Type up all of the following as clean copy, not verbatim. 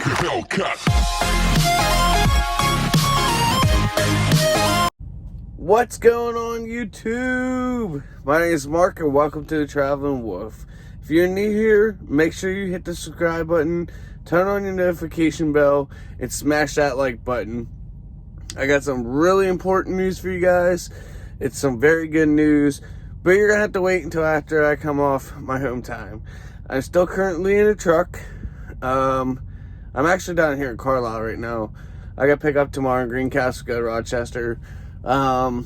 Hellcat. What's going on YouTube? My name is Mark and welcome to the Traveling Wolf. If you're new here, make sure you hit the subscribe button, turn on your notification bell, and smash that like button. I got some really important news for you guys. It's some very good news, but you're gonna have to wait until after I come off my home time. I'm still currently in a truck. I'm actually down here in Carlisle right now. I got picked up tomorrow in Greencastle, go to Rochester. So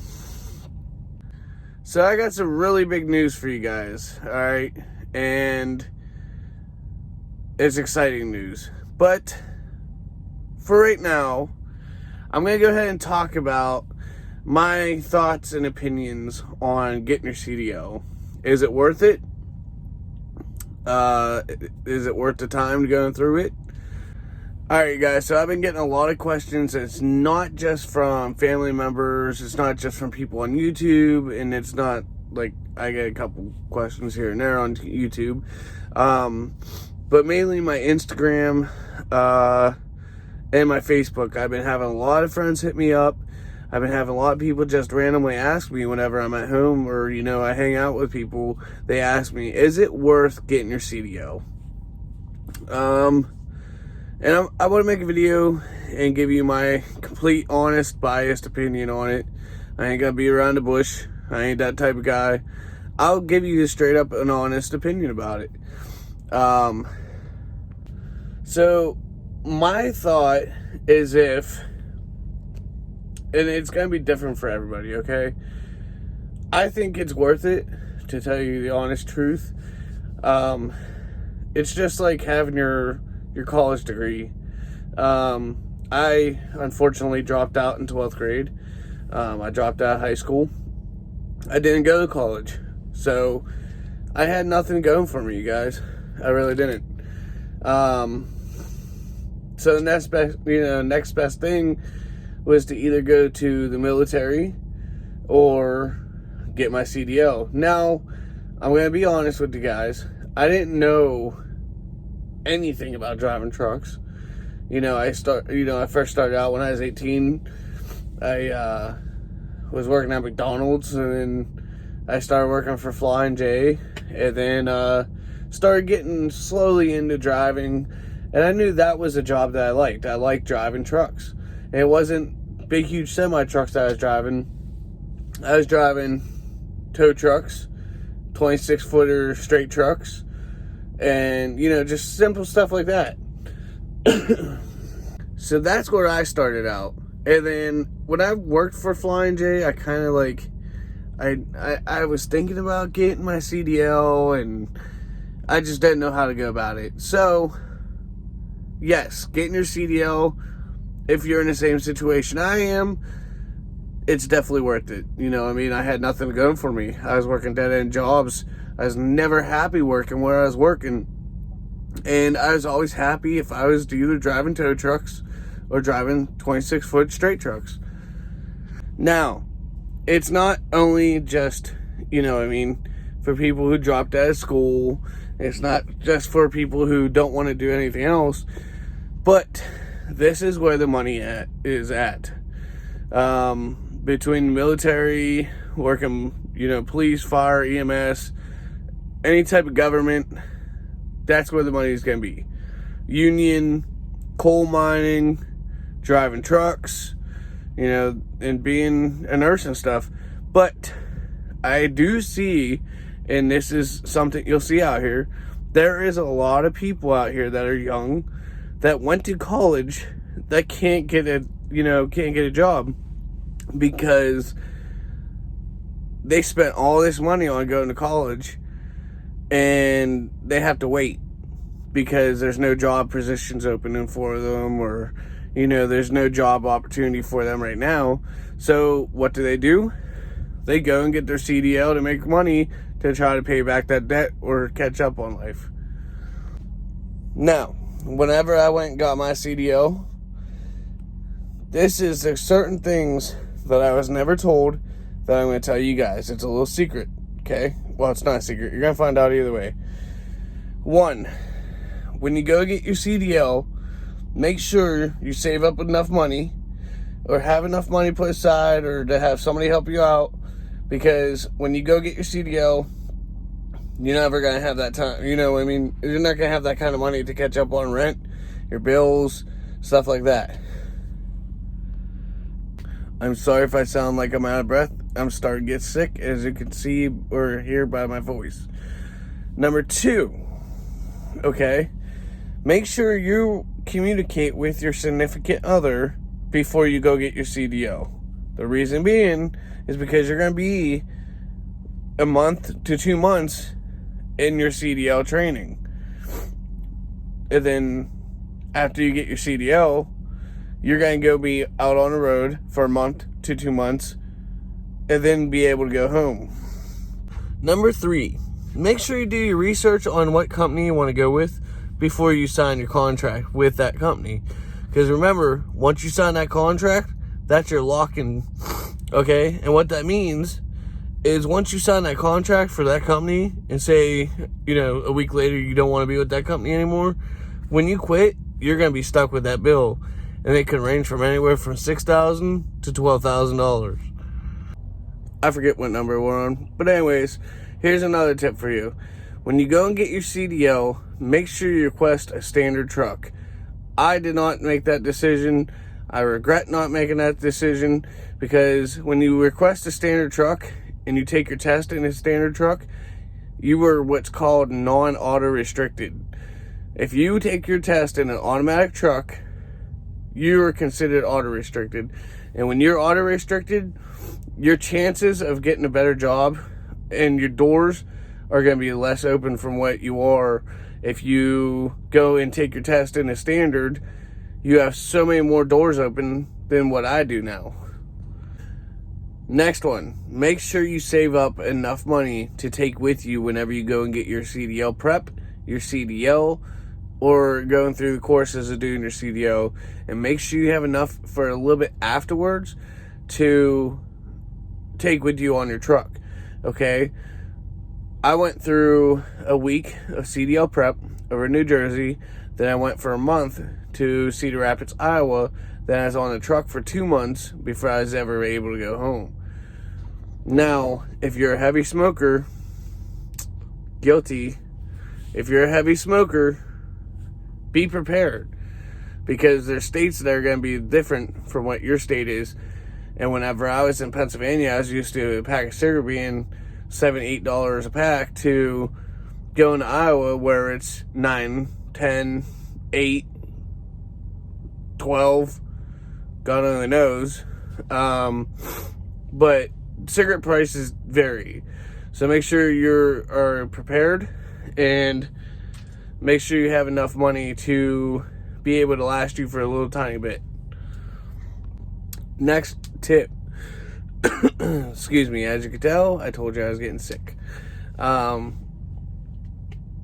I got some really big news for you guys, all right? And it's exciting news. But for right now, I'm going to go ahead and talk about my thoughts and opinions on getting your CDL. Is it worth it? Is it worth the time to go through it? Alright guys, so I've been getting a lot of questions. It's not just from family members, it's not just from people on YouTube, and it's not like I get a couple questions here and there on YouTube. But mainly my Instagram and my Facebook. I've been having a lot of friends hit me up. I've been having a lot of people just randomly ask me whenever I'm at home or, you know, I hang out with people. They ask me, is it worth getting your CDL? And I want to make a video and give you my complete, honest, biased opinion on it. I ain't gonna be around the bush. I ain't that type of guy. I'll give you a straight up and honest opinion about it. So my thought is and it's gonna be different for everybody, okay? I think it's worth it, to tell you the honest truth. It's just like having your college degree. I unfortunately dropped out in 12th grade. I dropped out of high school. I didn't go to college. So I had nothing going for me, you guys. I really didn't. So the next best thing was to either go to the military or get my CDL. Now, I'm going to be honest with you guys. I didn't know anything about driving trucks. I first started out when I was 18. I was working at McDonald's, and then I started working for Flying J, and then started getting slowly into driving, and I knew that was a job that I liked. I liked driving trucks. And it wasn't big, huge semi trucks that I was driving. I was driving tow trucks, 26-footer straight trucks, and just simple stuff like that. So that's where I started out. And then when I worked for Flying J, I kind of I was thinking about getting my CDL, and I just didn't know how to go about it. So yes, getting your CDL, if you're in the same situation I am, it's definitely worth it. I had nothing going for me. I was working dead-end jobs. I was never happy working where I was working. And I was always happy if I was either driving tow trucks or driving 26-foot straight trucks. Now, it's not only just, for people who dropped out of school. It's not just for people who don't want to do anything else. But this is where the money is at. Between military, working, police, fire, EMS, any type of government, that's where the money is going to be. Union, coal mining, driving trucks, and being a nurse and stuff. But I do see, and this is something you'll see out here, there is a lot of people out here that are young that went to college that can't get a job because they spent all this money on going to college, and they have to wait because there's no job positions opening for them, or there's no job opportunity for them right now. So what do? They go and get their CDL to make money to try to pay back that debt or catch up on life. Now, whenever I went and got my CDL, there's certain things that I was never told that I'm going to tell you guys. It's a little secret, okay? Well, it's not a secret. You're going to find out either way. One, when you go get your CDL, make sure you save up enough money or have enough money put aside or to have somebody help you out, because when you go get your CDL, you're never going to have that time. You know what I mean? You're not going to have that kind of money to catch up on rent, your bills, stuff like that. I'm sorry if I sound like I'm out of breath. I'm starting to get sick, as you can see or hear by my voice. Number 2, okay? Make sure you communicate with your significant other before you go get your CDL. The reason being is because you're going to be a month to 2 months in your CDL training. And then after you get your CDL, you're going to go be out on the road for a month to 2 months and then be able to go home. Number 3, make sure you do your research on what company you want to go with before you sign your contract with that company. Because remember, once you sign that contract, that's your lock-in, okay? And what that means is once you sign that contract for that company and say, a week later you don't want to be with that company anymore, when you quit, you're going to be stuck with that bill. And it can range from anywhere from $6,000 to $12,000. I forget what number we're on. But anyways, here's another tip for you. When you go and get your CDL, make sure you request a standard truck. I did not make that decision. I regret not making that decision, because when you request a standard truck and you take your test in a standard truck, you are what's called non-auto restricted. If you take your test in an automatic truck, you are considered auto restricted. And when you're auto restricted, your chances of getting a better job and your doors are going to be less open from what you are. If you go and take your test in a standard, you have so many more doors open than what I do now. Next one, make sure you save up enough money to take with you whenever you go and get your CDL prep, your CDL, or going through the courses of doing your CDL, and make sure you have enough for a little bit afterwards to take with you on your truck, okay? I went through a week of CDL prep over in New Jersey, then I went for a month to Cedar Rapids, Iowa, then I was on the truck for 2 months before I was ever able to go home. Now, if you're a heavy smoker, guilty. If you're a heavy smoker, be prepared, because there's states that are going to be different from what your state is. And whenever I was in Pennsylvania, I was used to a pack of cigarette being $7, $8 a pack, to going to Iowa where it's $9, $10, $8, $12, God only knows. But cigarette prices vary, so make sure you are prepared, and make sure you have enough money to be able to last you for a little tiny bit. Next tip. Excuse me, as you can tell, I told you I was getting sick.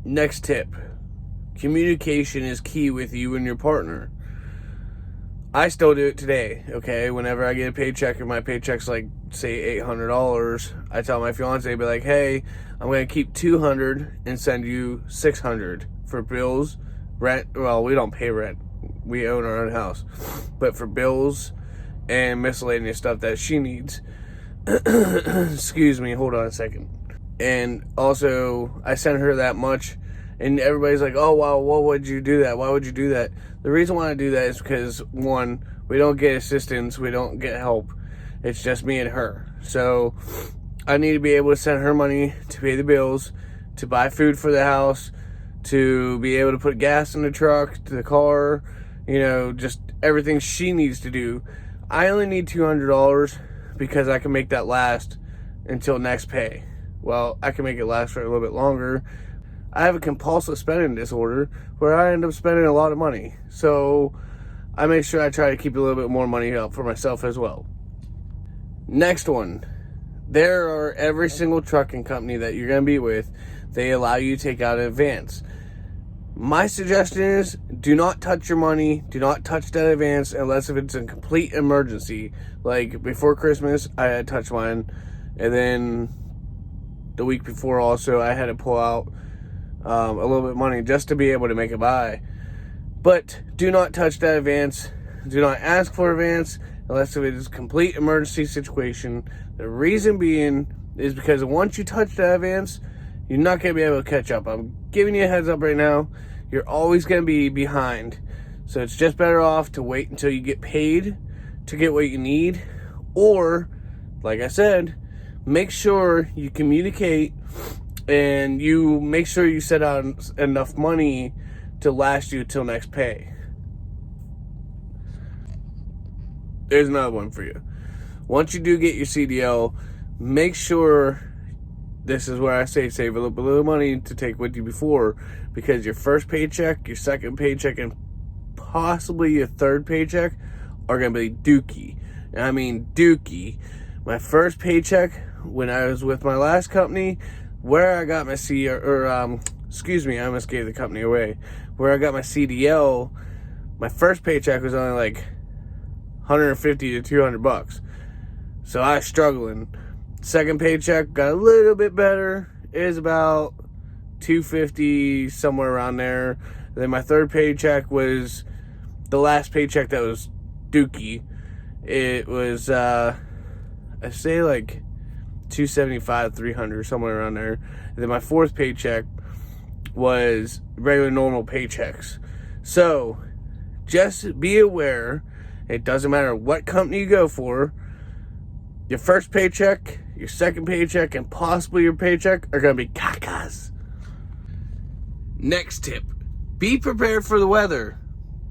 Next tip. Communication is key with you and your partner. I still do it today, okay? Whenever I get a paycheck and my paycheck's like, say, $800, I tell my fiance, be like, hey, I'm going to keep $200 and send you $600 for bills, rent. Well, we don't pay rent. We own our own house. But for bills and miscellaneous stuff that she needs. Excuse me, hold on a second. And also, I sent her that much, and everybody's like, oh, wow, why would you do that? Why would you do that? The reason why I do that is because, one, we don't get assistance, we don't get help. It's just me and her. So, I need to be able to send her money to pay the bills, to buy food for the house, to be able to put gas in the truck, to the car, just everything she needs to do. I only need $200 because I can make that last until next pay. Well, I can make it last for a little bit longer. I have a compulsive spending disorder where I end up spending a lot of money. So I make sure I try to keep a little bit more money up for myself as well. Next one. There are every single trucking company that you're going to be with, they allow you to take out an advance. My suggestion is, do not touch your money, do not touch that advance unless if it's a complete emergency. Like before Christmas, I had to touch mine, and then the week before also, I had to pull out a little bit of money just to be able to make a buy. But do not touch that advance. Do not ask for advance unless it is a complete emergency situation. The reason being is because once you touch that advance, you're not going to be able to catch up. I'm giving you a heads up right now. You're always going to be behind. So it's just better off to wait until you get paid to get what you need. Or, like I said, make sure you communicate and you make sure you set out enough money to last you till next pay. There's another one for you. Once you do get your CDL, make sure, this is where I say save a little bit of money to take with you before, because your first paycheck, your second paycheck, and possibly your third paycheck are going to be dookie. And I mean dookie. My first paycheck when I was with my last company, where I got my I almost gave the company away. Where I got my CDL, my first paycheck was only like $150 to $200. So I was struggling. Second paycheck got a little bit better. It was about $250, somewhere around there. And then my third paycheck was the last paycheck that was dookie. It was I say like $275, $300, somewhere around there. And then my fourth paycheck was regular normal paychecks. So just be aware, it doesn't matter what company you go for, your first paycheck, your second paycheck, and possibly your paycheck are going to be cacas. Next tip, be prepared for the weather.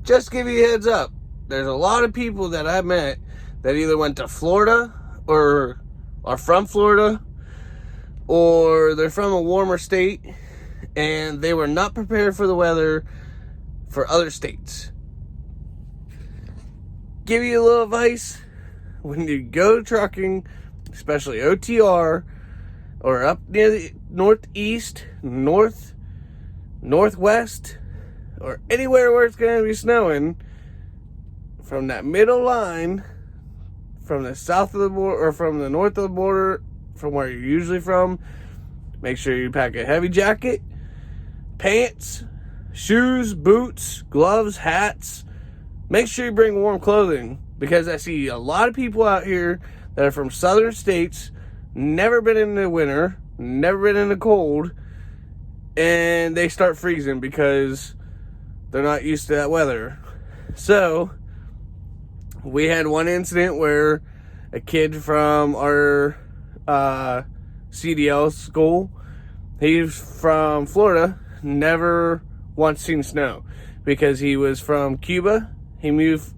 Just give you a heads up. There's a lot of people that I met that either went to Florida or are from Florida, or they're from a warmer state, and they were not prepared for the weather for other states. Give you a little advice. When you go trucking, especially OTR, or up near the northeast, northwest, or anywhere where it's going to be snowing, from that middle line, from the south of the border, or from the north of the border, from where you're usually from, make sure you pack a heavy jacket, pants, shoes, boots, gloves, hats. Make sure you bring warm clothing, because I see a lot of people out here that are from southern states, never been in the winter, never been in the cold, and they start freezing because they're not used to that weather. So we had one incident where a kid from our CDL school, he's from Florida, never once seen snow because he was from Cuba. He moved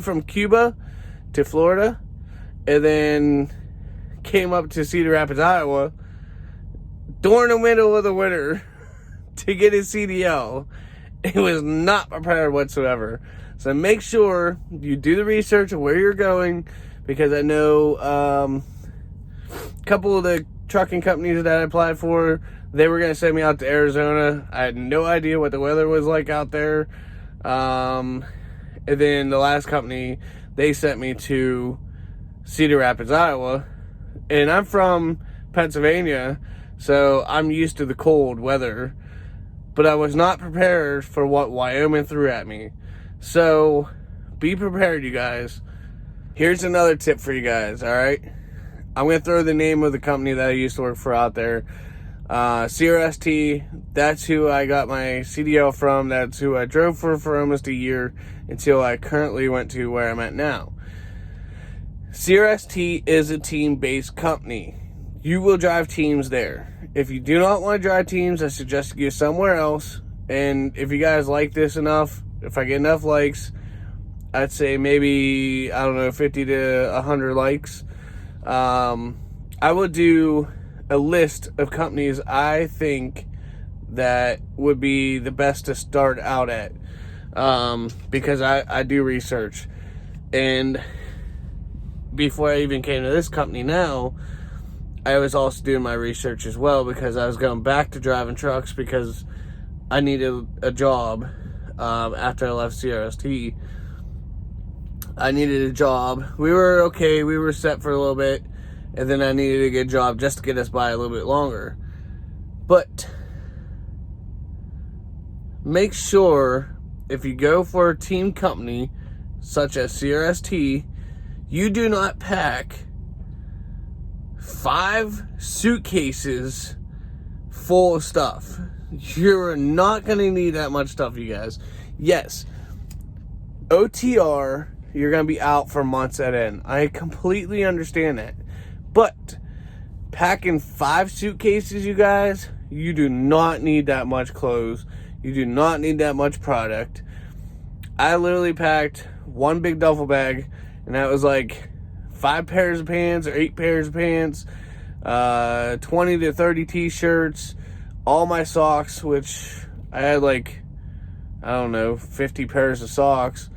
from Cuba to Florida and then came up to Cedar Rapids, Iowa during the middle of the winter to get his CDL. He was not prepared whatsoever. So make sure you do the research of where you're going, because I know a couple of the trucking companies that I applied for, they were going to send me out to Arizona. I had no idea what the weather was like out there. And then the last company, they sent me to Cedar Rapids, Iowa. And I'm from Pennsylvania, so I'm used to the cold weather. But I was not prepared for what Wyoming threw at me. So be prepared, you guys. Here's another tip for you guys, all right? I'm going to throw the name of the company that I used to work for out there. CRST, that's who I got my CDL from. That's who I drove for almost a year until I currently went to where I'm at now. CRST is a team-based company. You will drive teams there. If you do not want to drive teams, I suggest you go somewhere else. And if you guys like this enough, if I get enough likes, I'd say maybe, 50 to 100 likes. I will do a list of companies I think that would be the best to start out at. Because I do research. And before I even came to this company now, I was also doing my research as well, because I was going back to driving trucks because I needed a job after I left CRST. I needed a job. We were okay. We were set for a little bit. And then I needed a good job just to get us by a little bit longer. But make sure if you go for a team company such as CRST, you do not pack 5 suitcases full of stuff. You're not going to need that much stuff, you guys. Yes, OTR, you're going to be out for months at end. I completely understand that. But packing 5 suitcases, you guys, you do not need that much clothes. You do not need that much product. I literally packed one big duffel bag, and that was like 5 pairs of pants or 8 pairs of pants, 20 to 30 t-shirts, all my socks, which I had like, I don't know, 50 pairs of socks,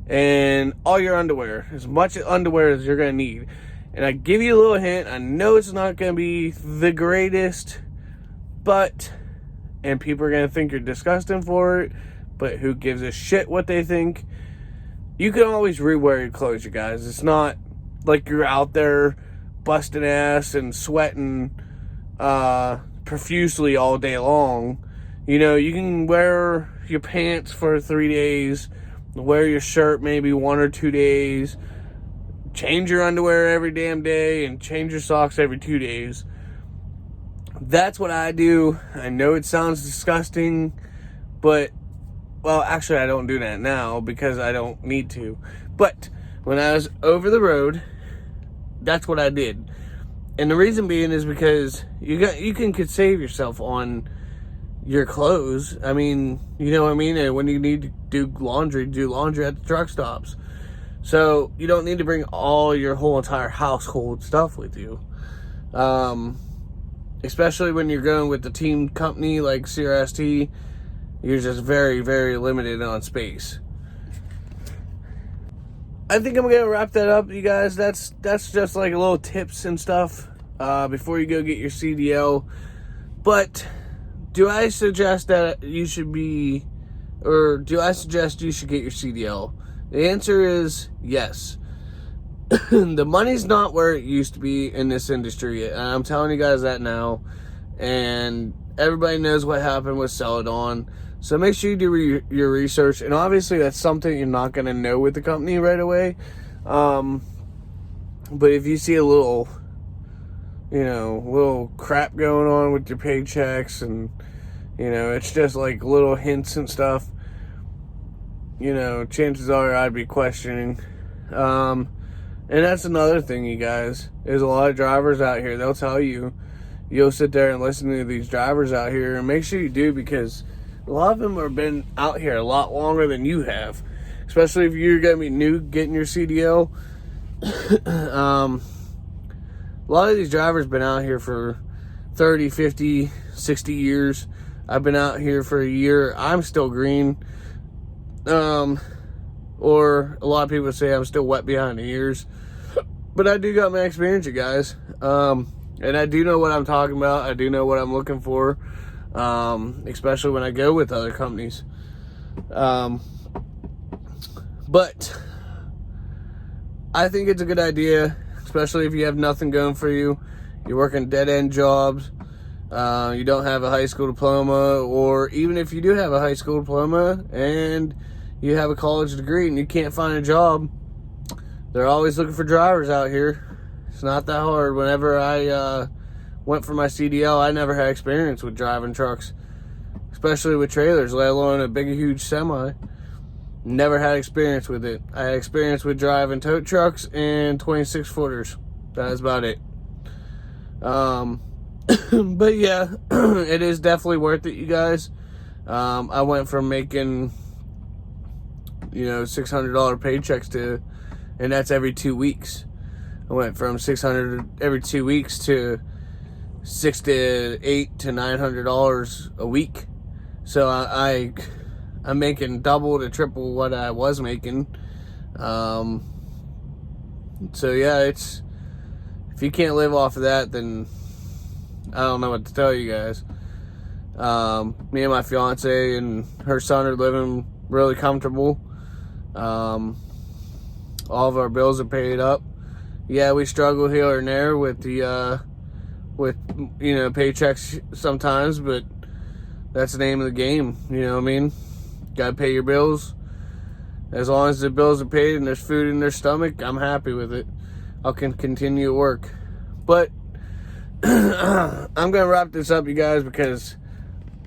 and all your underwear, as much underwear as you're going to need. And I give you a little hint, I know it's not going to be the greatest, but, and people are going to think you're disgusting for it, but who gives a shit what they think? You can always rewear your clothes, you guys. It's not like you're out there busting ass and sweating profusely all day long. You know, you can wear your pants for 3 days, wear your shirt maybe 1 or 2 days, change your underwear every damn day, and change your socks every 2 days. That's what I do. I know it sounds disgusting, but, well, actually I don't do that now because I don't need to. But when I was over the road, that's what I did. And the reason being is because you can save yourself on your clothes. I mean, you know what I mean? And when you need to do laundry at the truck stops. So you don't need to bring all your whole entire household stuff with you. Especially when you're going with the team company like CRST, you're just very, very limited on space. I think I'm going to wrap that up, you guys. That's just like a little tips and stuff before you go get your CDL. But do I suggest that you should be, or do I suggest you should get your CDL? The answer is yes. The money's not where it used to be in this industry. And I'm telling you guys that now. And everybody knows what happened with Celadon. So make sure you do your research. And obviously that's something you're not going to know with the company right away. But if you see a little, little crap going on with your paychecks and, it's just like little hints and stuff, chances are I'd be questioning. And that's another thing, you guys. There's a lot of drivers out here. They'll tell you. You'll sit there and listen to these drivers out here. And make sure you do, because a lot of them have been out here a lot longer than you have. Especially if you're going to be new getting your CDL. A lot of these drivers been out here for 30, 50, 60 years. I've been out here for a year. I'm still green. Or a lot of people say I'm still wet behind the ears. But I do got my experience, you guys. And I do know what I'm talking about. I do know what I'm looking for. Especially when I go with other companies. But I think it's a good idea, especially if you have nothing going for you. You're working dead-end jobs. You don't have a high school diploma, or even if you do have a high school diploma and you have a college degree and you can't find a job, they're always looking for drivers out here. It's not that hard. Whenever I went for my CDL, I never had experience with driving trucks, especially with trailers, let alone a big, huge semi. Never had experience with it. I had experience with driving tow trucks and 26-footers. That is about it. But yeah, it is definitely worth it, you guys. I went from making, $600 paychecks to, and that's every 2 weeks. I went from $600 every 2 weeks to $600 to $800 to $900 a week. So I'm making double to triple what I was making. So yeah, if you can't live off of that, then I don't know what to tell you guys. Me and my fiance and her son are living really comfortable. All of our bills are paid up. Yeah, we struggle here and there with the paychecks sometimes, but that's the name of the game. You know what I mean? gotta pay your bills. As long as the bills are paid and there's food in their stomach, I'm happy with it. I can continue to work. But I'm gonna wrap this up, you guys, because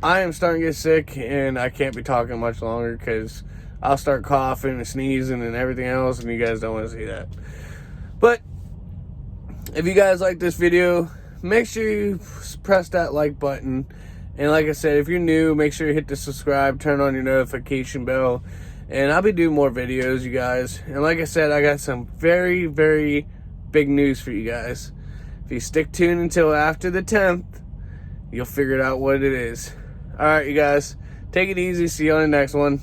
I am starting to get sick and I can't be talking much longer because I'll start coughing and sneezing and everything else, and you guys don't want to see that. But if you guys like this video, make sure you press that like button. And like I said, if you're new, make sure you hit the subscribe, turn on your notification bell, and I'll be doing more videos, you guys. And like I said, I got some very, very big news for you guys. If you stick tuned until after the 10th, you'll figure out what it is. Alright, you guys, take it easy. See you on the next one.